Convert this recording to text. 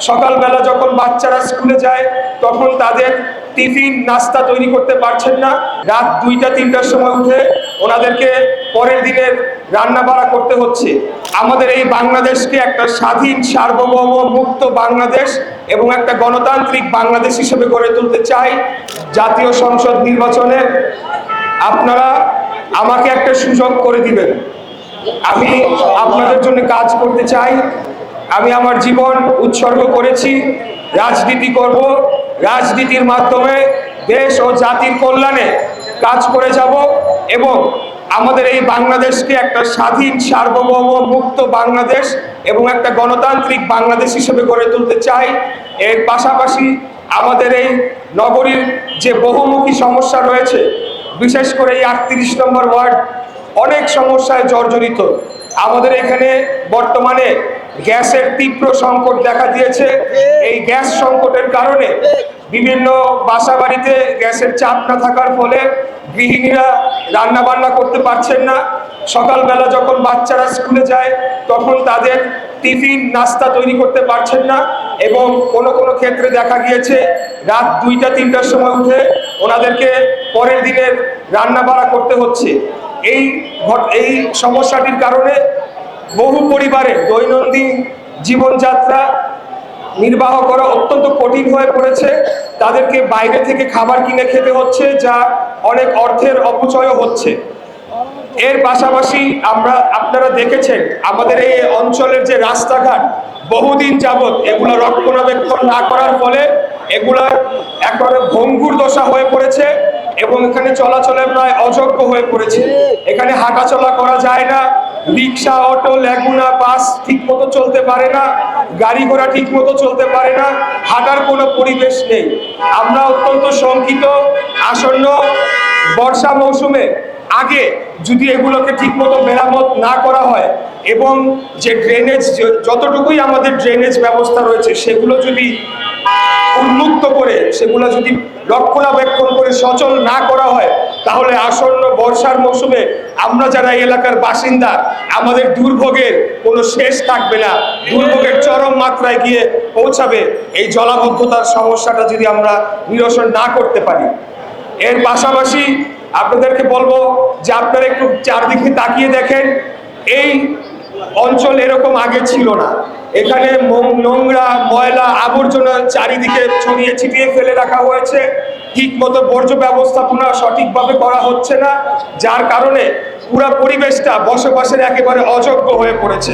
সকালবেলা যখন বাচ্চারা স্কুলে যায় তখন তাদের টিফিন নাস্তা তৈরি করতে পারছেন না। রাত 2টা-3টার সময় উঠে ওনাদেরকে পরের দিনের রান্না বাড়া করতে হচ্ছে। আমাদের এই বাংলাদেশকে একটা স্বাধীন, সার্বভৌম, মুক্ত বাংলাদেশ এবং একটা গণতান্ত্রিক বাংলাদেশ হিসেবে গড়ে তুলতে চাই। জাতীয় সংসদ নির্বাচনে আপনারা আমাকে একটা সুযোগ করে দিবেন। আমি আপনাদের জন্য কাজ করতে চাই। আমি আমার জীবন উৎসর্গ করেছি, রাজনীতি করব, রাজনীতির মাধ্যমে দেশ ও জাতির কল্যাণে কাজ করে যাব এবং আমাদের এই বাংলাদেশকে একটা স্বাধীন, সার্বভৌম, মুক্ত বাংলাদেশ এবং একটা গণতান্ত্রিক বাংলাদেশ হিসেবে গড়ে তুলতে চাই। এর পাশাপাশি আমাদের এই নগরীর যে বহুমুখী সমস্যা রয়েছে, বিশেষ করে এই 38 নম্বর ওয়ার্ড অনেক সমস্যায় জর্জরিত। আমাদের এখানে বর্তমানে গ্যাসের তীব্র সংকট দেখা দিয়েছে। এই গ্যাস সংকটের কারণে বিভিন্ন বাসা বাড়িতে গ্যাসের চাপ না থাকার ফলে গৃহিণীরা রান্না বান্না করতে পারছেন না। সকালবেলা যখন বাচ্চারা স্কুলে যায় তখন তাদের টিফিন নাস্তা তৈরি করতে পারছেন না এবং কোনো কোনো ক্ষেত্রে দেখা গিয়েছে রাত 2টা-3টার সময় উঠে ওনাদেরকে পরের দিনের রান্না বাড়া করতে হচ্ছে। এই সমস্যাটির কারণে বহু পরিবারের দৈনন্দিন জীবনযাত্রা নির্বাহ করা অত্যন্ত কঠিন হয়ে পড়েছে। তাদেরকে বাইরে থেকে খাবার কিনে খেতে হচ্ছে, যা অনেক অর্থের অপচয় হচ্ছে। এর পাশাপাশি আপনারা দেখেছেন আমাদের এই অঞ্চলের যে রাস্তাঘাট বহুদিন যাবৎ এগুলো রক্ষণাবেক্ষণ না করার ফলে এগুলার একেবারে ভঙ্গুর দশা হয়ে পড়েছে এবং এখানে চলাচলে প্রায় অযোগ্য হয়ে পড়েছে। এখানে হাঁটাচলা করা যায় না, রিক্সা, অটো, ল্যাগুনা, বাস ঠিক মতো চলতে পারে না, গাড়ি ঘোড়া ঠিক মতো চলতে পারে না, হাঁটার কোনো পরিবেশ নেই। আমরা অত্যন্ত শঙ্কিত আসন্ন বর্ষা মৌসুমে আগে যদি এগুলোকে ঠিকমতো মেরামত না করা হয় এবং যে ড্রেনেজ, যতটুকুই আমাদের ড্রেনেজ ব্যবস্থা রয়েছে সেগুলো যদি উন্মুক্ত করে, সেগুলো যদি রক্ষণাবেক্ষণ করে সচল না করা হয়, তাহলে আসন্ন বর্ষার মৌসুমে আমরা যারা এলাকার বাসিন্দা আমাদের দুর্ভোগের কোনো শেষ থাকবে না, দুর্ভোগের চরম মাত্রায় গিয়ে পৌঁছাবে এই জলাবদ্ধতার সমস্যাটা যদি আমরা নিরসন না করতে পারি। এর পাশাপাশি আপনাদেরকে বলবো যে আপনারা একটু চারদিকে তাকিয়ে দেখেন, এই অঞ্চল এরকম আগে ছিল না। এখানে নোংরা, ময়লা, আবর্জনা চারিদিকে ছড়িয়ে ছিটিয়ে ফেলে রাখা হয়েছে। ঠিক মতো বর্জ্য ব্যবস্থাপনা সঠিকভাবে করা হচ্ছে না, যার কারণে পুরো পরিবেশটা বসবাসের একেবারে অযোগ্য হয়ে পড়েছে।